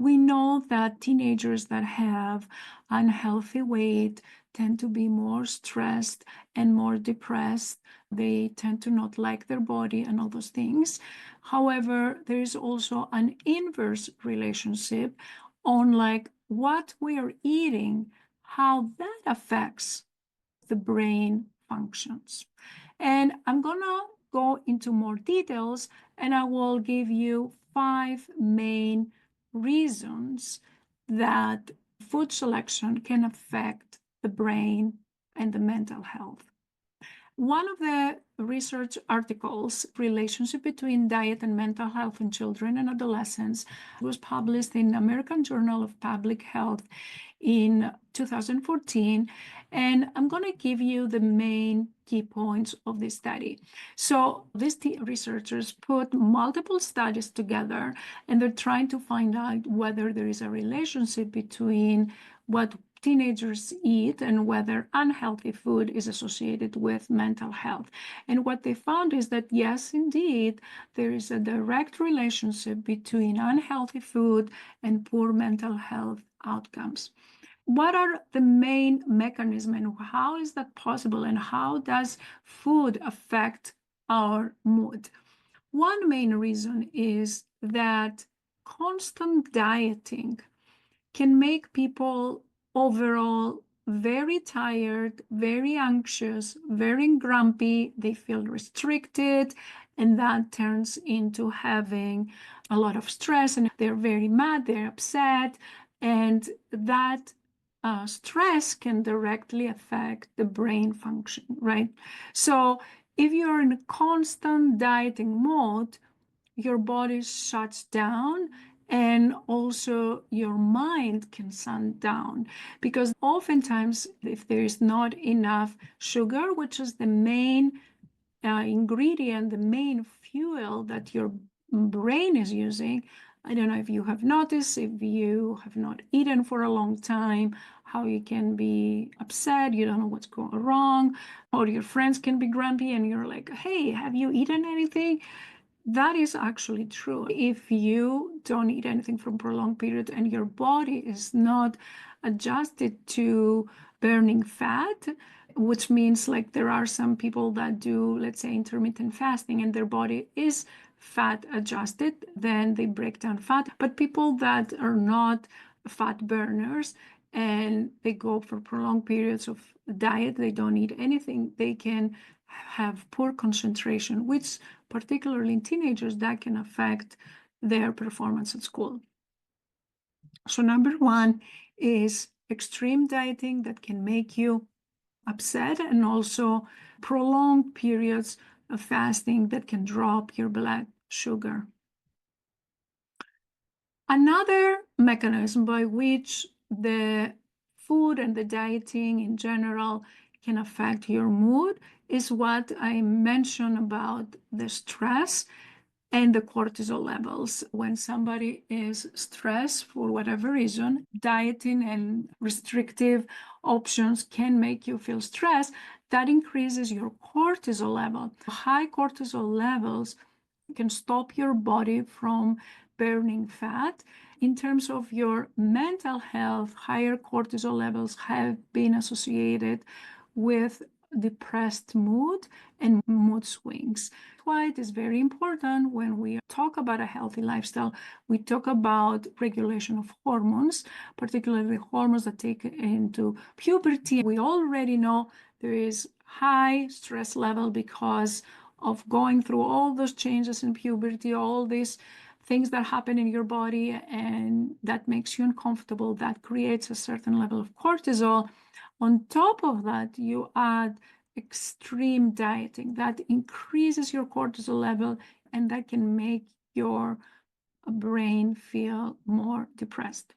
We know that teenagers that have unhealthy weight tend to be more stressed and more depressed. They tend to not like their body and all those things. However, there is also an inverse relationship on like what we are eating, how that affects the brain functions. And I'm gonna go into more details, and I will give you 5 main reasons that food selection can affect the brain and the mental health. One of the research articles, relationship between diet and mental health in children and adolescents, was published in American Journal of Public Health in 2014. And I'm going to give you the main key points of this study. So these researchers put multiple studies together, and they're trying to find out whether there is a relationship between what teenagers eat and whether unhealthy food is associated with mental health. And what they found is that, yes, indeed, there is a direct relationship between unhealthy food and poor mental health outcomes. What are the main mechanisms and how is that possible, and how does food affect our mood? One main reason is that constant dieting can make people overall very tired, very anxious, very grumpy. They feel restricted, and that turns into having a lot of stress, and they're very mad, they're upset, and that stress can directly affect the brain function, right? So if you're in a constant dieting mode, your body shuts down, and also your mind can shut down, because oftentimes if there is not enough sugar, which is the main ingredient, the main fuel that your brain is using. I don't know if you have noticed, if you have not eaten for a long time, how you can be upset, you don't know what's going wrong, or your friends can be grumpy and you're like, hey, have you eaten anything? That is actually true. If you don't eat anything for a prolonged period and your body is not adjusted to burning fat, which means like there are some people that do, let's say, intermittent fasting and their body is fat adjusted, then they break down fat. But people that are not fat burners and they go for prolonged periods of diet, they don't eat anything, they can have poor concentration, which particularly in teenagers, that can affect their performance at school. So number one is extreme dieting that can make you upset, and also prolonged periods of fasting that can drop your blood sugar. Another mechanism by which the food and the dieting in general can affect your mood is what I mentioned about the stress and the cortisol levels. When somebody is stressed for whatever reason, dieting and restrictive options can make you feel stressed. That increases your cortisol level. High cortisol levels can stop your body from burning fat. In terms of your mental health, higher cortisol levels have been associated with depressed mood and mood swings. That's why it is very important when we talk about a healthy lifestyle, we talk about regulation of hormones, particularly hormones that take into puberty. We already know there is high stress level because of going through all those changes in puberty, all these things that happen in your body, and that makes you uncomfortable. That creates a certain level of cortisol. On top of that, you add extreme dieting that increases your cortisol level, and that can make your brain feel more depressed.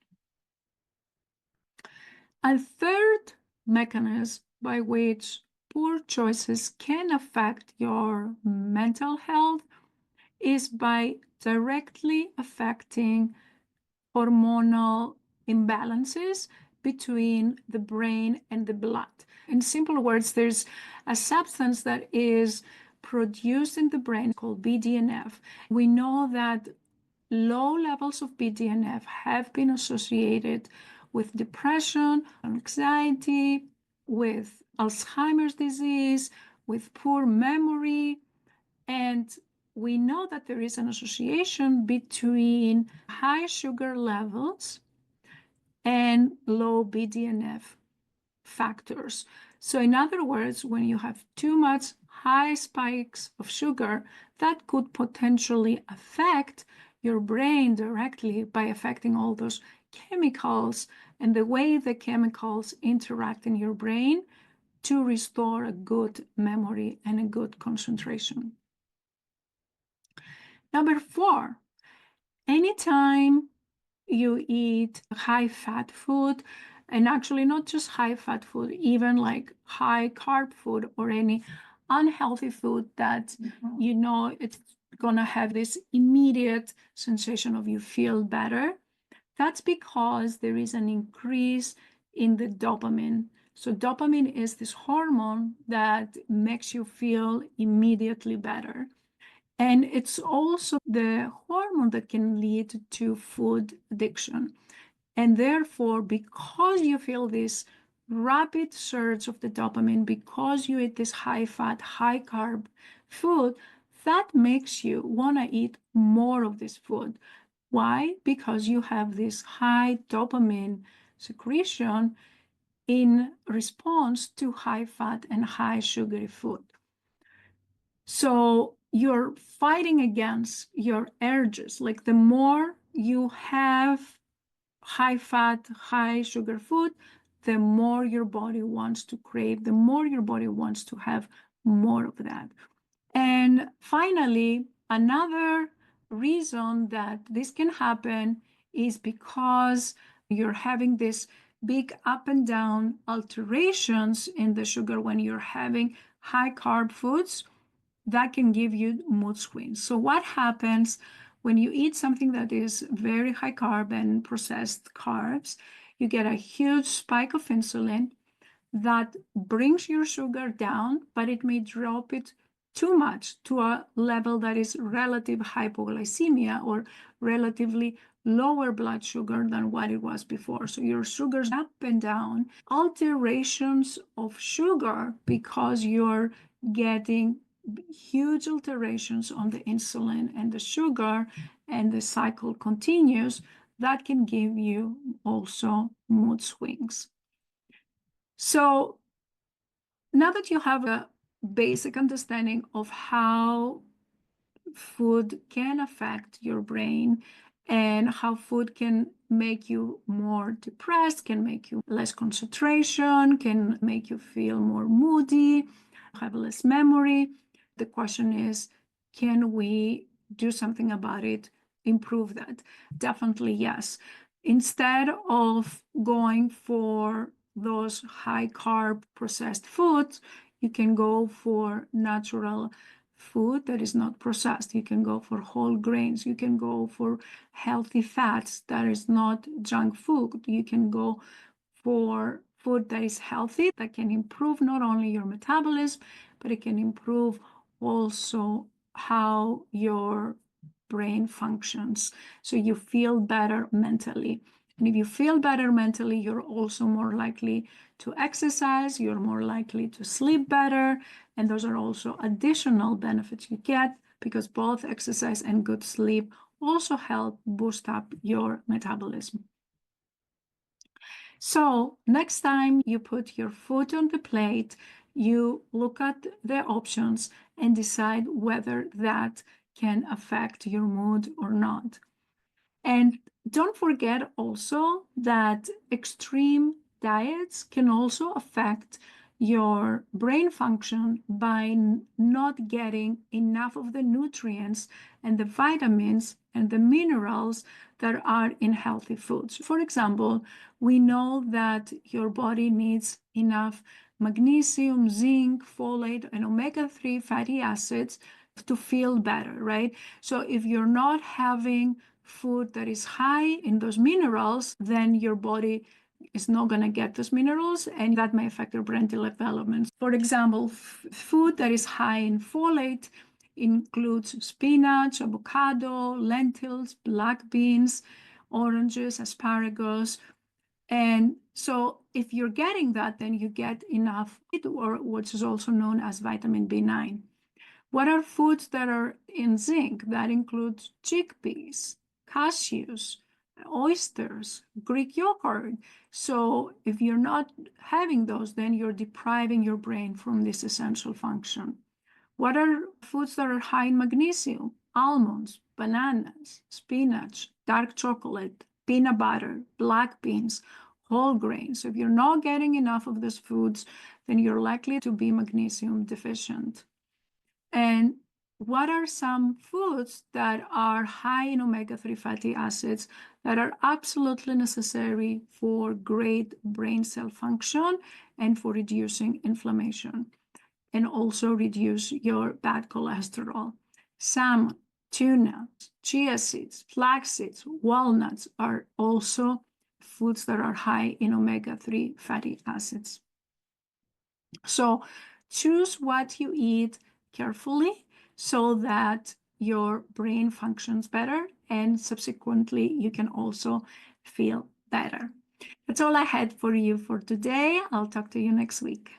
A third mechanism by which poor choices can affect your mental health is by directly affecting hormonal imbalances between the brain and the blood. In simple words, there's a substance that is produced in the brain called BDNF. We know that low levels of BDNF have been associated with depression, anxiety, with Alzheimer's disease, with poor memory. And we know that there is an association between high sugar levels and low BDNF factors. So in other words, when you have too much high spikes of sugar, that could potentially affect your brain directly by affecting all those chemicals and the way the chemicals interact in your brain to restore a good memory and a good concentration. Number 4, anytime you eat high fat food, and actually not just high fat food, even like high carb food or any unhealthy food that you know it's gonna have this immediate sensation of you feel better, that's because there is an increase in the dopamine. So dopamine is this hormone that makes you feel immediately better. And it's also the hormone that can lead to food addiction. And therefore, because you feel this rapid surge of the dopamine, because you eat this high fat, high carb food, that makes you want to eat more of this food. Why? Because you have this high dopamine secretion in response to high fat and high sugary food. So you're fighting against your urges. Like the more you have high fat, high sugar food, the more your body wants to crave, the more your body wants to have more of that. And finally, another reason that this can happen is because you're having this big up and down alterations in the sugar when you're having high carb foods that can give you mood swings. So what happens when you eat something that is very high carb and processed carbs? You get a huge spike of insulin that brings your sugar down, but it may drop it too much to a level that is relative hypoglycemia or relatively lower blood sugar than what it was before. So your sugar's up and down. Alterations of sugar because you're getting huge alterations on the insulin and the sugar, and the cycle continues, that can give you also mood swings. So now that you have a basic understanding of how food can affect your brain and how food can make you more depressed, can make you less concentration, can make you feel more moody, have less memory, the question is, can we do something about it, improve that? Definitely yes. Instead of going for those high carb processed foods, you can go for natural food that is not processed. You can go for whole grains. You can go for healthy fats that is not junk food. You can go for food that is healthy, that can improve not only your metabolism, but it can improve also how your brain functions. So you feel better mentally. And if you feel better mentally, you're also more likely to exercise, you're more likely to sleep better. And those are also additional benefits you get because both exercise and good sleep also help boost up your metabolism. So next time you put your food on the plate, you look at the options and decide whether that can affect your mood or not. And don't forget also that extreme diets can also affect your brain function by not getting enough of the nutrients and the vitamins and the minerals that are in healthy foods. For example, we know that your body needs enough magnesium, zinc, folate, and omega-3 fatty acids to feel better, right? So if you're not having food that is high in those minerals, then your body is not going to get those minerals, and that may affect your brain development. For example, food that is high in folate includes spinach, avocado, lentils, black beans, oranges, asparagus. And so if you're getting that, then you get enough, or which is also known as vitamin B9. What are foods that are in zinc? That includes chickpeas, cashews, oysters, Greek yogurt. So if you're not having those, then you're depriving your brain from this essential function. What are foods that are high in magnesium? Almonds, bananas, spinach, dark chocolate, peanut butter, black beans, whole grains. So if you're not getting enough of these foods, then you're likely to be magnesium deficient. And what are some foods that are high in omega-3 fatty acids that are absolutely necessary for great brain cell function and for reducing inflammation, and also reduce your bad cholesterol? Salmon, tuna, chia seeds, flax seeds, walnuts are also foods that are high in omega-3 fatty acids. So choose what you eat carefully so that your brain functions better, and subsequently you can also feel better. That's all I had for you for today. I'll talk to you next week.